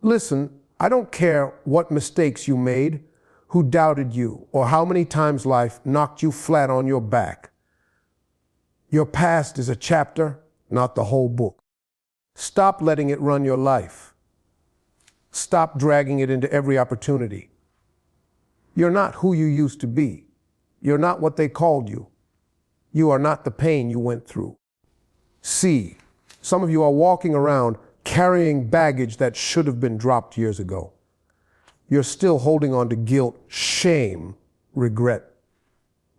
Listen, I don't care what mistakes you made, who doubted you, or how many times life knocked you flat on your back. Your past is a chapter, not the whole book. Stop letting it run your life. Stop dragging it into every opportunity. You're not who you used to be. You're not what they called you. You are not the pain you went through. See, some of you are walking around carrying baggage that should have been dropped years ago. You're still holding on to guilt, shame, regret,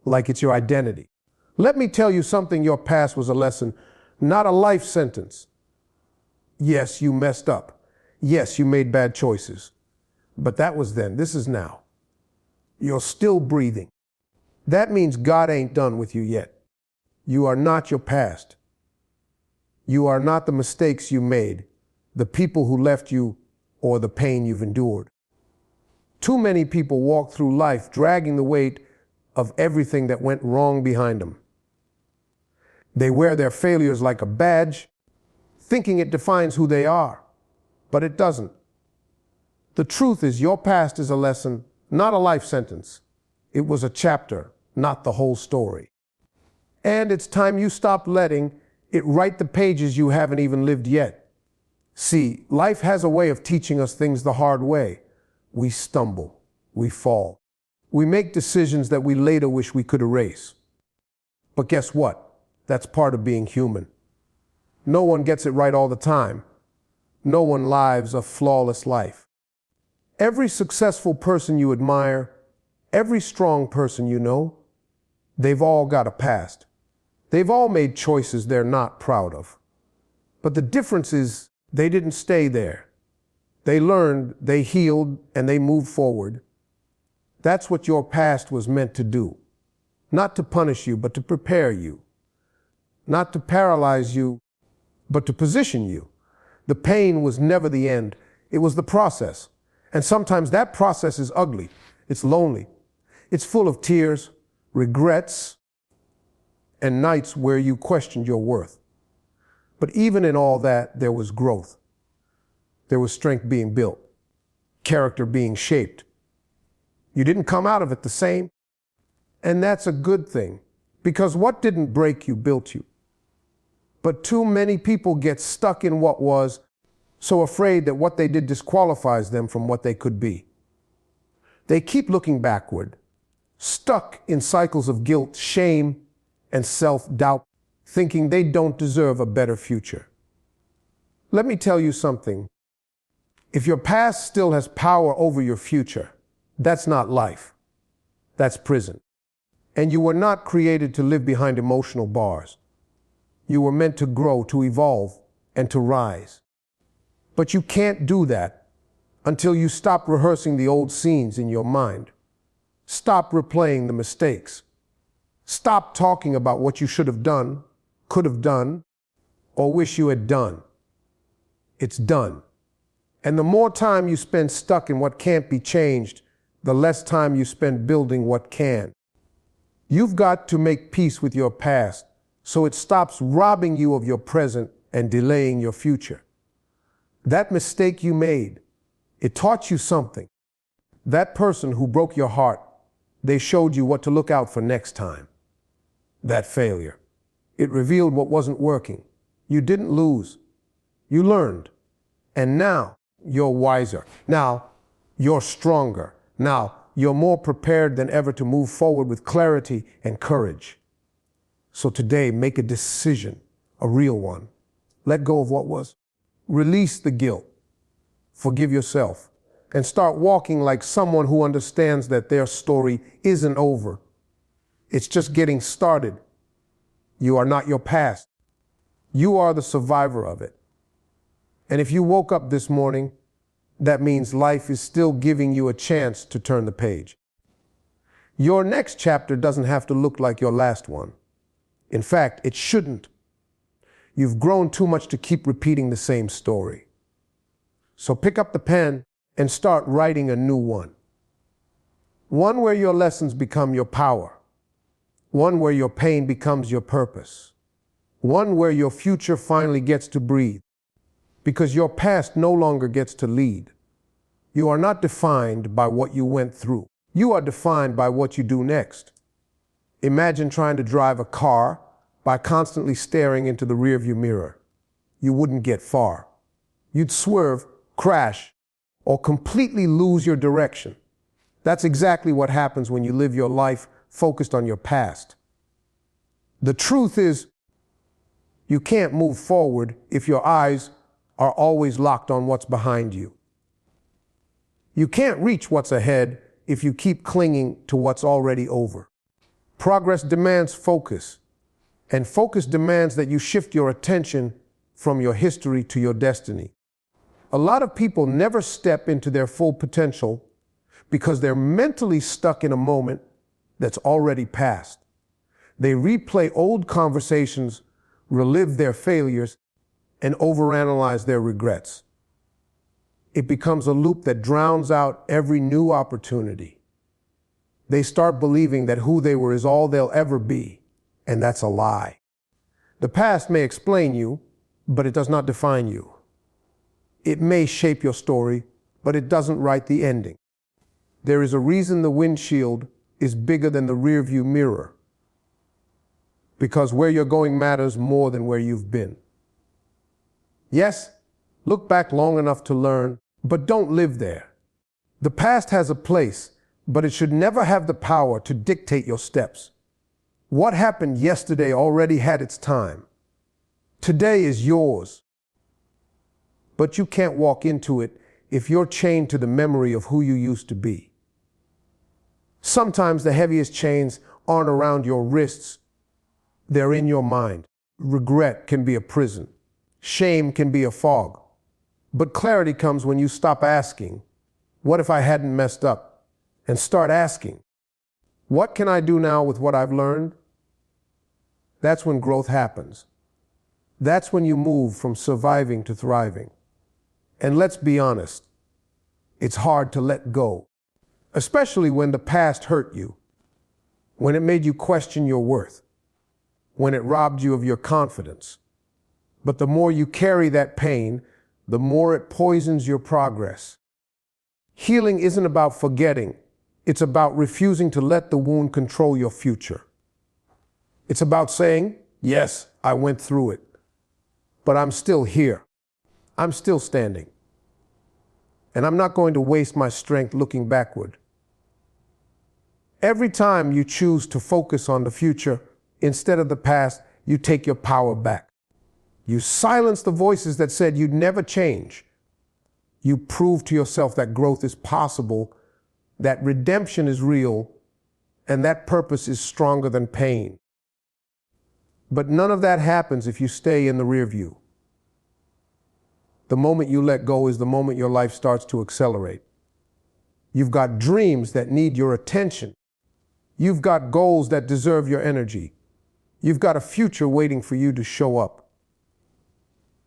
like it's your identity. Let me tell you something, your past was a lesson, not a life sentence. Yes, you messed up. Yes, you made bad choices. But that was then, this is now. You're still breathing. That means God ain't done with you yet. You are not your past. You are not the mistakes you made, the people who left you, or the pain you've endured. Too many people walk through life dragging the weight of everything that went wrong behind them. They wear their failures like a badge, thinking it defines who they are, but it doesn't. The truth is your past is a lesson, not a life sentence. It was a chapter, not the whole story. And it's time you stop letting it write the pages you haven't even lived yet. See, life has a way of teaching us things the hard way. We stumble, we fall. We make decisions that we later wish we could erase. But guess what? That's part of being human. No one gets it right all the time. No one lives a flawless life. Every successful person you admire, every strong person you know, they've all got a past. They've all made choices they're not proud of. But the difference is they didn't stay there. They learned, they healed, and they moved forward. That's what your past was meant to do. Not to punish you, but to prepare you. Not to paralyze you, but to position you. The pain was never the end. It was the process. And sometimes that process is ugly. It's lonely. It's full of tears, regrets, and nights where you questioned your worth. But even in all that, there was growth. There was strength being built, character being shaped. You didn't come out of it the same. And that's a good thing, because what didn't break you built you. But too many people get stuck in what was, so afraid that what they did disqualifies them from what they could be. They keep looking backward, stuck in cycles of guilt, shame, and self-doubt, thinking they don't deserve a better future. Let me tell you something. If your past still has power over your future, that's not life. That's prison. And you were not created to live behind emotional bars. You were meant to grow, to evolve, and to rise. But you can't do that until you stop rehearsing the old scenes in your mind. Stop replaying the mistakes. Stop talking about what you should have done, could have done, or wish you had done. It's done. And the more time you spend stuck in what can't be changed, the less time you spend building what can. You've got to make peace with your past so it stops robbing you of your present and delaying your future. That mistake you made, it taught you something. That person who broke your heart, they showed you what to look out for next time. That failure, it revealed what wasn't working. You didn't lose. You learned. And now you're wiser. Now you're stronger. Now you're more prepared than ever to move forward with clarity and courage. So today, make a decision, a real one. Let go of what was. Release the guilt. Forgive yourself. And start walking like someone who understands that their story isn't over. It's just getting started. You are not your past. You are the survivor of it. And if you woke up this morning, that means life is still giving you a chance to turn the page. Your next chapter doesn't have to look like your last one. In fact, it shouldn't. You've grown too much to keep repeating the same story. So pick up the pen and start writing a new one. One where your lessons become your power. One where your pain becomes your purpose. One where your future finally gets to breathe. Because your past no longer gets to lead. You are not defined by what you went through. You are defined by what you do next. Imagine trying to drive a car by constantly staring into the rearview mirror. You wouldn't get far. You'd swerve, crash, or completely lose your direction. That's exactly what happens when you live your life focused on your past. The truth is, you can't move forward if your eyes are always locked on what's behind you. You can't reach what's ahead if you keep clinging to what's already over. Progress demands focus, and focus demands that you shift your attention from your history to your destiny. A lot of people never step into their full potential because they're mentally stuck in a moment that's already passed. They replay old conversations, relive their failures, and overanalyze their regrets. It becomes a loop that drowns out every new opportunity. They start believing that who they were is all they'll ever be, and that's a lie. The past may explain you, but it does not define you. It may shape your story, but it doesn't write the ending. There is a reason the windshield is bigger than the rearview mirror, because where you're going matters more than where you've been. Yes, look back long enough to learn, but don't live there. The past has a place, but it should never have the power to dictate your steps. What happened yesterday already had its time. Today is yours. But you can't walk into it if you're chained to the memory of who you used to be. Sometimes the heaviest chains aren't around your wrists, they're in your mind. Regret can be a prison. Shame can be a fog. But clarity comes when you stop asking, what if I hadn't messed up? And start asking, what can I do now with what I've learned? That's when growth happens. That's when you move from surviving to thriving. And let's be honest, it's hard to let go, especially when the past hurt you, when it made you question your worth, when it robbed you of your confidence. But the more you carry that pain, the more it poisons your progress. Healing isn't about forgetting. It's about refusing to let the wound control your future. It's about saying, yes, I went through it, but I'm still here. I'm still standing. And I'm not going to waste my strength looking backward. Every time you choose to focus on the future instead of the past, you take your power back. You silence the voices that said you'd never change. You prove to yourself that growth is possible, that redemption is real, and that purpose is stronger than pain. But none of that happens if you stay in the rear view. The moment you let go is the moment your life starts to accelerate. You've got dreams that need your attention. You've got goals that deserve your energy. You've got a future waiting for you to show up,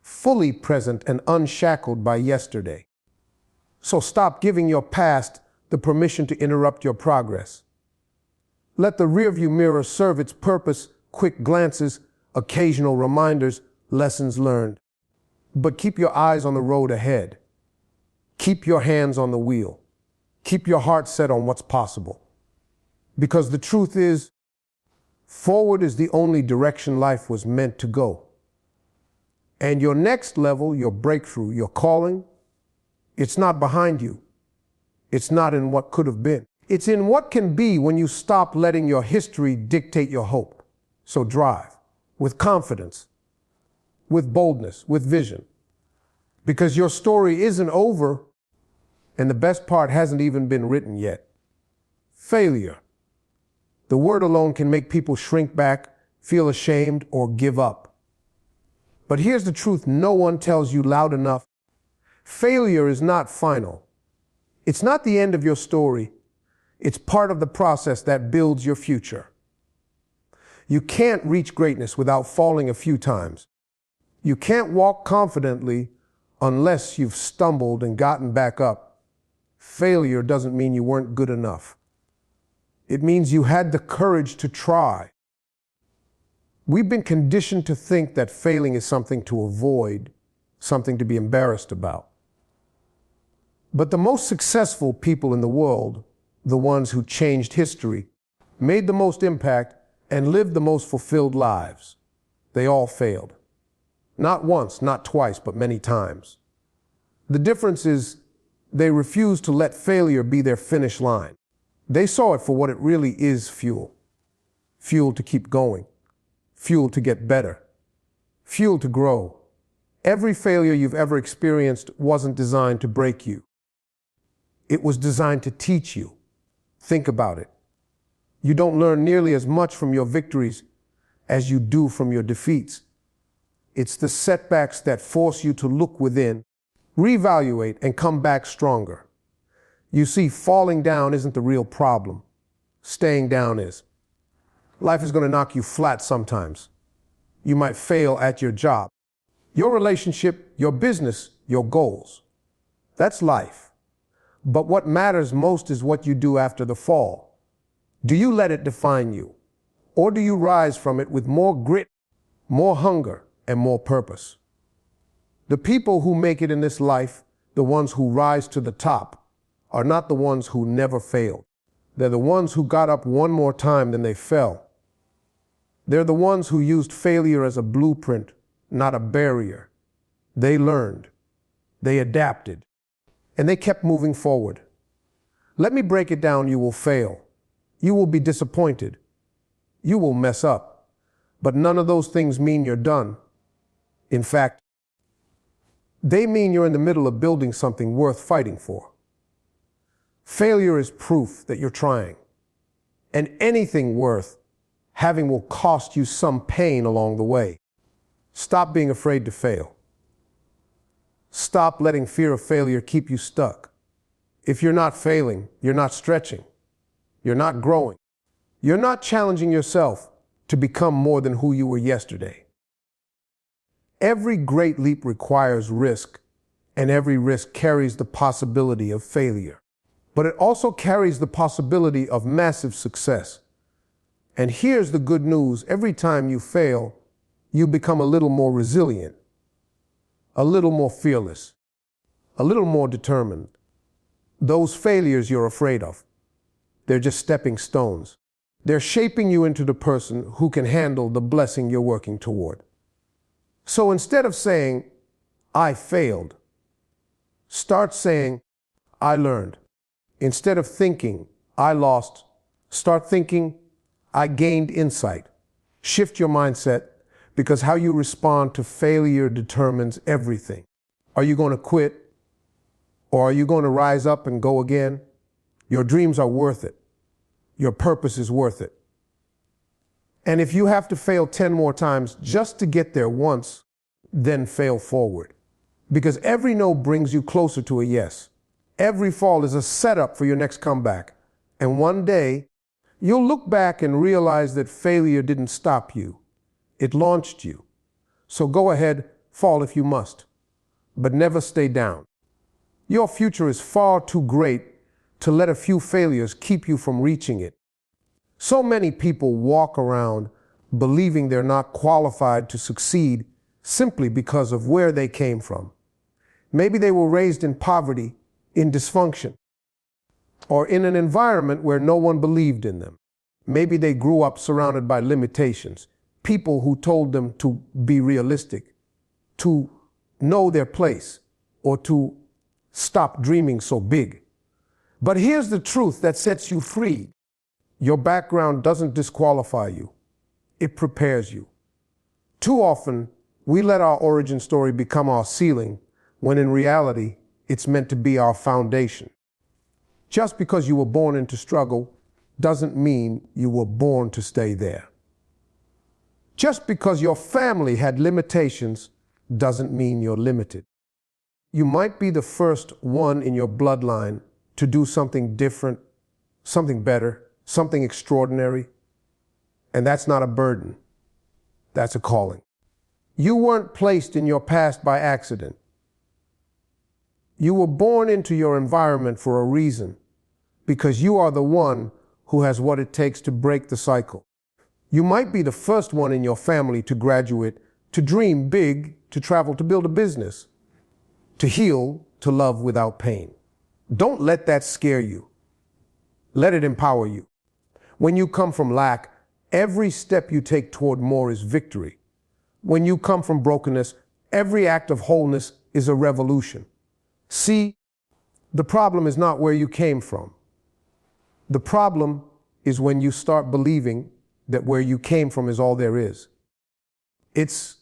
fully present and unshackled by yesterday. So stop giving your past the permission to interrupt your progress. Let the rearview mirror serve its purpose: quick glances, occasional reminders, lessons learned. But keep your eyes on the road ahead. Keep your hands on the wheel. Keep your heart set on what's possible. Because the truth is, forward is the only direction life was meant to go. And your next level, your breakthrough, your calling, it's not behind you. It's not in what could have been. It's in what can be when you stop letting your history dictate your hope. So drive with confidence, with boldness, with vision. Because your story isn't over, and the best part hasn't even been written yet. Failure. The word alone can make people shrink back, feel ashamed, or give up. But here's the truth no one tells you loud enough. Failure is not final. It's not the end of your story. It's part of the process that builds your future. You can't reach greatness without falling a few times. You can't walk confidently unless you've stumbled and gotten back up. Failure doesn't mean you weren't good enough. It means you had the courage to try. We've been conditioned to think that failing is something to avoid, something to be embarrassed about. But the most successful people in the world, the ones who changed history, made the most impact, and lived the most fulfilled lives, they all failed. Not once, not twice, but many times. The difference is they refused to let failure be their finish line. They saw it for what it really is: fuel. Fuel to keep going. Fuel to get better. Fuel to grow. Every failure you've ever experienced wasn't designed to break you. It was designed to teach you. Think about it. You don't learn nearly as much from your victories as you do from your defeats. It's the setbacks that force you to look within, reevaluate, and come back stronger. You see, falling down isn't the real problem. Staying down is. Life is going to knock you flat sometimes. You might fail at your job, your relationship, your business, your goals. That's life. But what matters most is what you do after the fall. Do you let it define you? Or do you rise from it with more grit, more hunger, and more purpose? The people who make it in this life, the ones who rise to the top, are not the ones who never failed. They're the ones who got up one more time than they fell. They're the ones who used failure as a blueprint, not a barrier. They learned, they adapted, and they kept moving forward. Let me break it down. You will fail. You will be disappointed. You will mess up. But none of those things mean you're done. In fact, they mean you're in the middle of building something worth fighting for. Failure is proof that you're trying. And anything worth having will cost you some pain along the way. Stop being afraid to fail. Stop letting fear of failure keep you stuck. If you're not failing, you're not stretching. You're not growing. You're not challenging yourself to become more than who you were yesterday. Every great leap requires risk, and every risk carries the possibility of failure. But it also carries the possibility of massive success. And here's the good news: every time you fail, you become a little more resilient, a little more fearless, a little more determined. Those failures you're afraid of, they're just stepping stones. They're shaping you into the person who can handle the blessing you're working toward. So instead of saying, "I failed," start saying, "I learned." Instead of thinking, "I lost," start thinking, "I gained insight." Shift your mindset, because how you respond to failure determines everything. Are you going to quit? Or are you going to rise up and go again? Your dreams are worth it. Your purpose is worth it. And if you have to fail 10 more times just to get there once, then fail forward. Because every no brings you closer to a yes. Every fall is a setup for your next comeback. And one day, you'll look back and realize that failure didn't stop you. It launched you. So go ahead, fall if you must, but never stay down. Your future is far too great to let a few failures keep you from reaching it. So many people walk around believing they're not qualified to succeed simply because of where they came from. Maybe they were raised in poverty, in dysfunction, or in an environment where no one believed in them. Maybe they grew up surrounded by limitations, people who told them to be realistic, to know their place, or to stop dreaming so big. But here's the truth that sets you free. Your background doesn't disqualify you. It prepares you. Too often, we let our origin story become our ceiling, when in reality, it's meant to be our foundation. Just because you were born into struggle doesn't mean you were born to stay there. Just because your family had limitations doesn't mean you're limited. You might be the first one in your bloodline to do something different, something better, something extraordinary. And that's not a burden. That's a calling. You weren't placed in your past by accident. You were born into your environment for a reason, because you are the one who has what it takes to break the cycle. You might be the first one in your family to graduate, to dream big, to travel, to build a business, to heal, to love without pain. Don't let that scare you. Let it empower you. When you come from lack, every step you take toward more is victory. When you come from brokenness, every act of wholeness is a revolution. See, the problem is not where you came from. The problem is when you start believing that where you came from is all there is. It's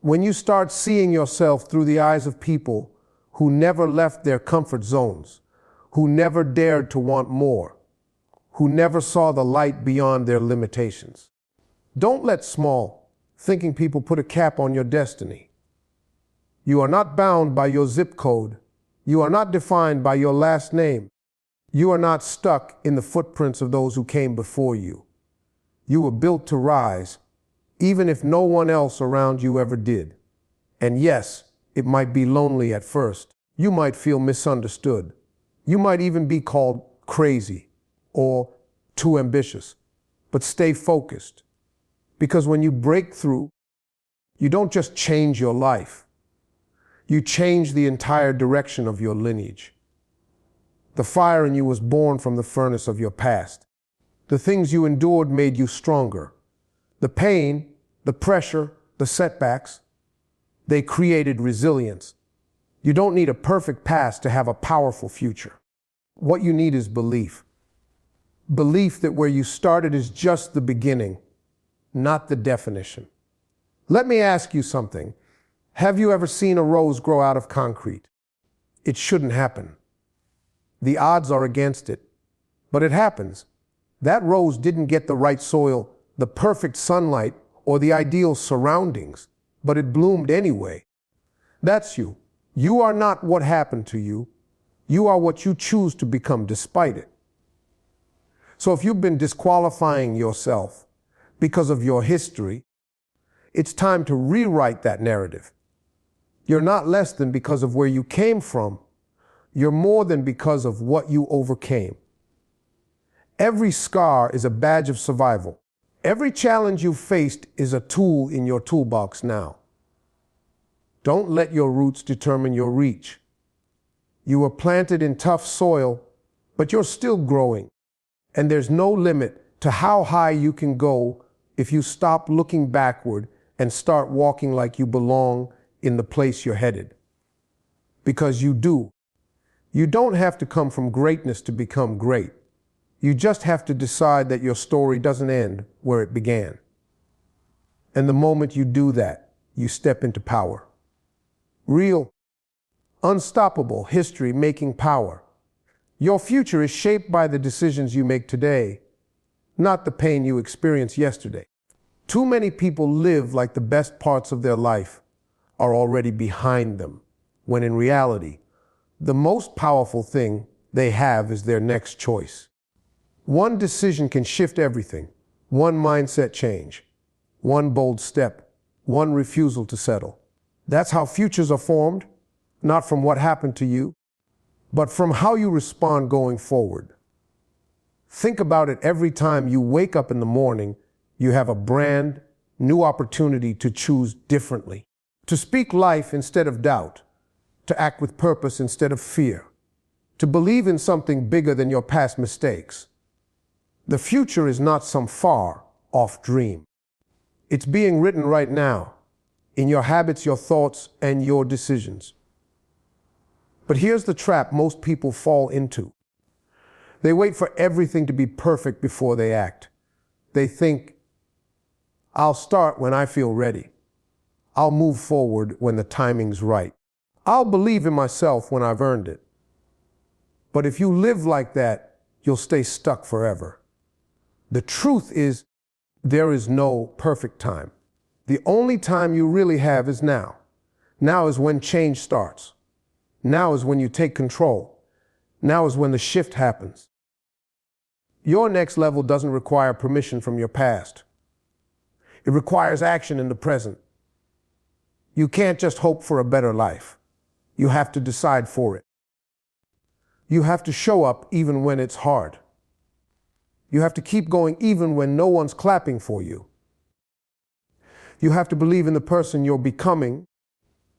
when you start seeing yourself through the eyes of people who never left their comfort zones, who never dared to want more, who never saw the light beyond their limitations. Don't let small, thinking people put a cap on your destiny. You are not bound by your zip code. You are not defined by your last name. You are not stuck in the footprints of those who came before you. You were built to rise, even if no one else around you ever did. And yes, it might be lonely at first. You might feel misunderstood. You might even be called crazy or too ambitious. But stay focused. Because when you break through, you don't just change your life. You change the entire direction of your lineage. The fire in you was born from the furnace of your past. The things you endured made you stronger. The pain, the pressure, the setbacks, they created resilience. You don't need a perfect past to have a powerful future. What you need is belief. Belief that where you started is just the beginning, not the definition. Let me ask you something. Have you ever seen a rose grow out of concrete? It shouldn't happen. The odds are against it, but it happens. That rose didn't get the right soil, the perfect sunlight, or the ideal surroundings, but it bloomed anyway. That's you. You are not what happened to you. You are what you choose to become despite it. So if you've been disqualifying yourself because of your history, it's time to rewrite that narrative. You're not less than because of where you came from. You're more than because of what you overcame. Every scar is a badge of survival. Every challenge you faced is a tool in your toolbox now. Don't let your roots determine your reach. You were planted in tough soil, but you're still growing. And there's no limit to how high you can go if you stop looking backward and start walking like you belong in the place you're headed. Because you do. You don't have to come from greatness to become great. You just have to decide that your story doesn't end where it began. And the moment you do that, you step into power. Real, unstoppable history making power. Your future is shaped by the decisions you make today, not the pain you experienced yesterday. Too many people live like the best parts of their life are already behind them, when in reality, the most powerful thing they have is their next choice. One decision can shift everything. One mindset change, one bold step, one refusal to settle. That's how futures are formed, not from what happened to you, but from how you respond going forward. Think about it every time you wake up in the morning, you have a brand new opportunity to choose differently, to speak life instead of doubt, to act with purpose instead of fear, to believe in something bigger than your past mistakes. The future is not some far-off dream. It's being written right now, in your habits, your thoughts, and your decisions. But here's the trap most people fall into. They wait for everything to be perfect before they act. They think, I'll start when I feel ready. I'll move forward when the timing's right. I'll believe in myself when I've earned it. But if you live like that, you'll stay stuck forever. The truth is, there is no perfect time. The only time you really have is now. Now is when change starts. Now is when you take control. Now is when the shift happens. Your next level doesn't require permission from your past. It requires action in the present. You can't just hope for a better life. You have to decide for it. You have to show up even when it's hard. You have to keep going even when no one's clapping for you. You have to believe in the person you're becoming,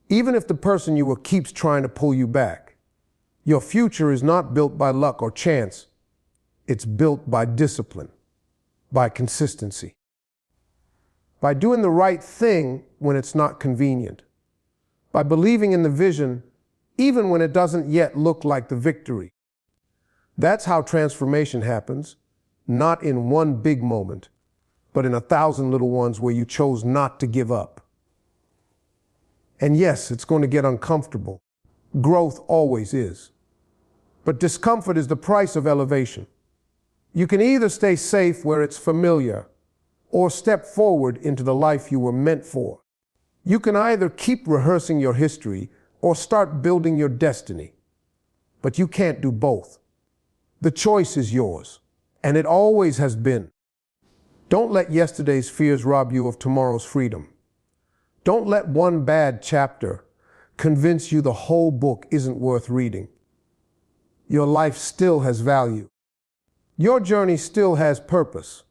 even if the person you were keeps trying to pull you back. Your future is not built by luck or chance. It's built by discipline, by consistency, by doing the right thing when it's not convenient, by believing in the vision even when it doesn't yet look like the victory. That's how transformation happens, not in one big moment, but in 1,000 little ones where you chose not to give up. And yes, it's going to get uncomfortable. Growth always is. But discomfort is the price of elevation. You can either stay safe where it's familiar or step forward into the life you were meant for. You can either keep rehearsing your history or start building your destiny. But you can't do both. The choice is yours, and it always has been. Don't let yesterday's fears rob you of tomorrow's freedom. Don't let one bad chapter convince you the whole book isn't worth reading. Your life still has value. Your journey still has purpose.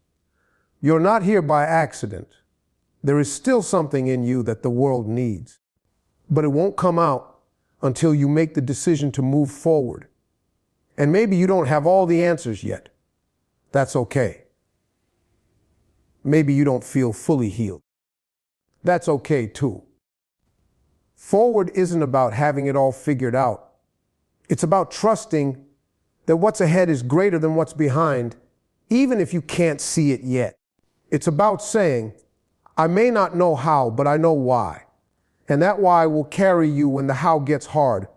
You're not here by accident. There is still something in you that the world needs. But it won't come out until you make the decision to move forward. And maybe you don't have all the answers yet. That's okay. Maybe you don't feel fully healed. That's okay too. Forward isn't about having it all figured out. It's about trusting that what's ahead is greater than what's behind, even if you can't see it yet. It's about saying, I may not know how, but I know why. And that why will carry you when the how gets hard.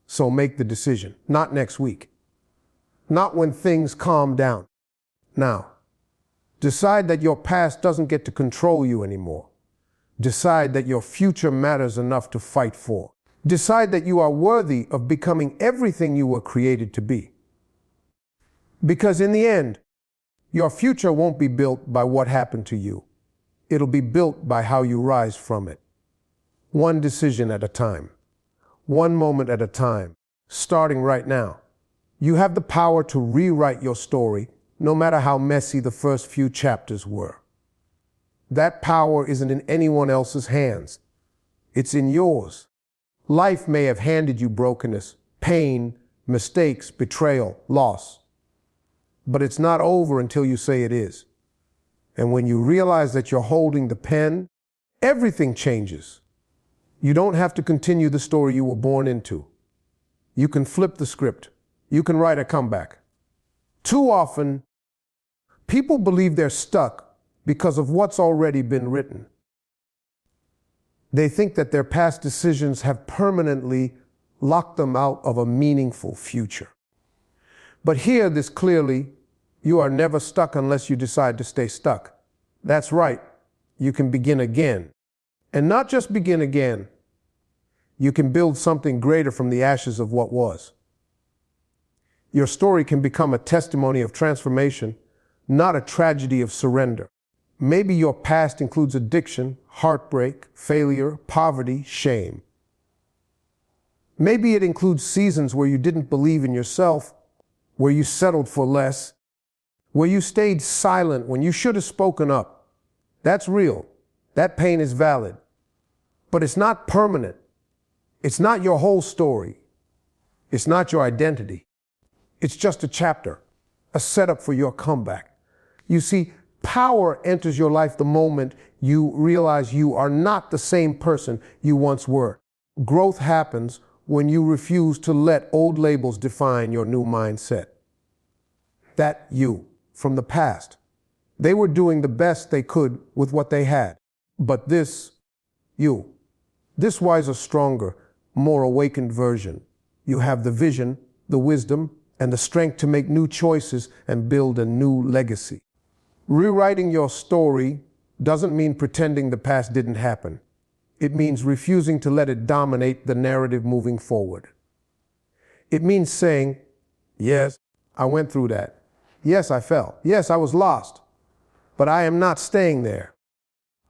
So make the decision, not next week. Not when things calm down. Now, decide that your past doesn't get to control you anymore. Decide that your future matters enough to fight for. Decide that you are worthy of becoming everything you were created to be. Because in the end, your future won't be built by what happened to you. It'll be built by how you rise from it. One decision at a time. One moment at a time. Starting right now. You have the power to rewrite your story, no matter how messy the first few chapters were. That power isn't in anyone else's hands. It's in yours. Life may have handed you brokenness, pain, mistakes, betrayal, loss. But it's not over until you say it is. And when you realize that you're holding the pen, everything changes. You don't have to continue the story you were born into. You can flip the script. You can write a comeback. Too often, people believe they're stuck because of what's already been written. They think that their past decisions have permanently locked them out of a meaningful future. But hear this clearly, you are never stuck unless you decide to stay stuck. That's right, you can begin again. And not just begin again, you can build something greater from the ashes of what was. Your story can become a testimony of transformation, not a tragedy of surrender. Maybe your past includes addiction, heartbreak, failure, poverty, shame. Maybe it includes seasons where you didn't believe in yourself, where you settled for less, where you stayed silent when you should have spoken up. That's real. That pain is valid. But it's not permanent. It's not your whole story. It's not your identity. It's just a chapter, a setup for your comeback. You see, power enters your life the moment you realize you are not the same person you once were. Growth happens when you refuse to let old labels define your new mindset. That you, from the past, they were doing the best they could with what they had. But this, you, this wiser, stronger, more awakened version, you have the vision, the wisdom, and the strength to make new choices and build a new legacy. Rewriting your story doesn't mean pretending the past didn't happen. It means refusing to let it dominate the narrative moving forward. It means saying, yes, I went through that. Yes, I fell. Yes, I was lost. But I am not staying there.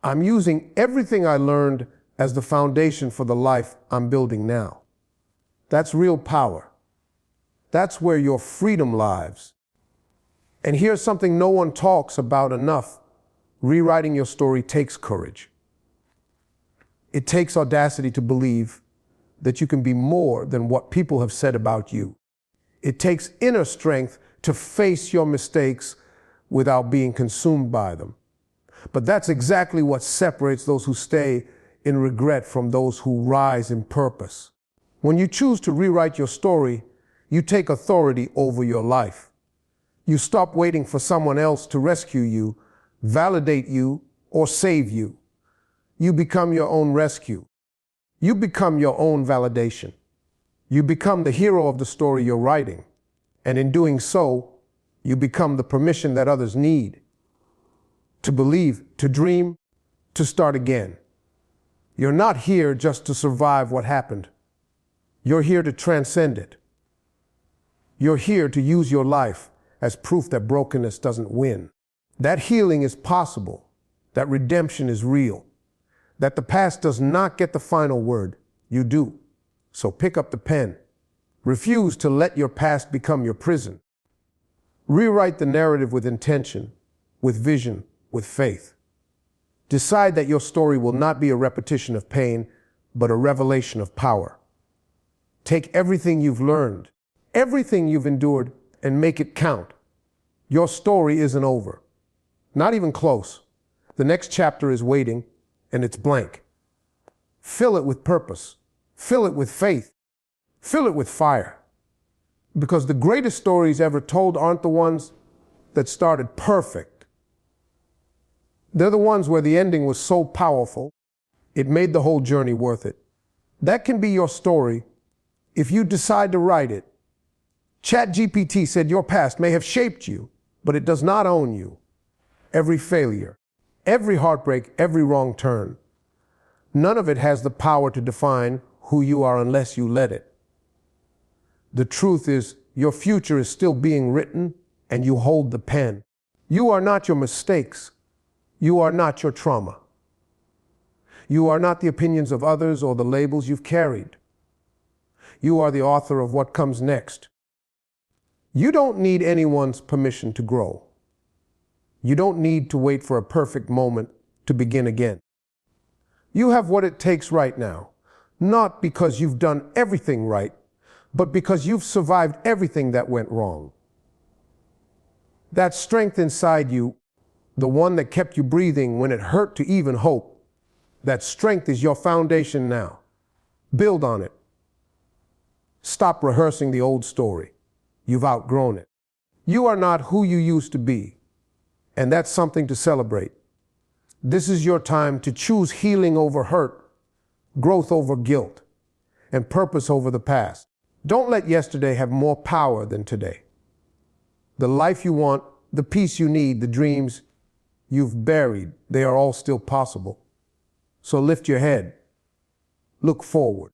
I'm using everything I learned as the foundation for the life I'm building now. That's real power. That's where your freedom lies. And here's something no one talks about enough. Rewriting your story takes courage. It takes audacity to believe that you can be more than what people have said about you. It takes inner strength to face your mistakes without being consumed by them. But that's exactly what separates those who stay in regret from those who rise in purpose. When you choose to rewrite your story, you take authority over your life. You stop waiting for someone else to rescue you, validate you, or save you. You become your own rescue. You become your own validation. You become the hero of the story you're writing. And in doing so, you become the permission that others need to believe, to dream, to start again. You're not here just to survive what happened. You're here to transcend it. You're here to use your life as proof that brokenness doesn't win. That healing is possible, that redemption is real, that the past does not get the final word. You do. So pick up the pen. Refuse to let your past become your prison. Rewrite the narrative with intention, with vision, with faith. Decide that your story will not be a repetition of pain, but a revelation of power. Take everything you've learned, everything you've endured, and make it count. Your story isn't over. Not even close. The next chapter is waiting, and it's blank. Fill it with purpose. Fill it with faith. Fill it with fire. Because the greatest stories ever told aren't the ones that started perfect. They're the ones where the ending was so powerful, it made the whole journey worth it. That can be your story if you decide to write it. ChatGPT said your past may have shaped you, but it does not own you. Every failure, every heartbreak, every wrong turn, none of it has the power to define who you are unless you let it. The truth is, your future is still being written, and you hold the pen. You are not your mistakes. You are not your trauma. You are not the opinions of others or the labels you've carried. You are the author of what comes next. You don't need anyone's permission to grow. You don't need to wait for a perfect moment to begin again. You have what it takes right now, not because you've done everything right, but because you've survived everything that went wrong. That strength inside you, the one that kept you breathing when it hurt to even hope, that strength is your foundation now. Build on it. Stop rehearsing the old story. You've outgrown it. You are not who you used to be, and that's something to celebrate. This is your time to choose healing over hurt, growth over guilt, and purpose over the past. Don't let yesterday have more power than today. The life you want, the peace you need, the dreams you've buried, they are all still possible. So lift your head. Look forward.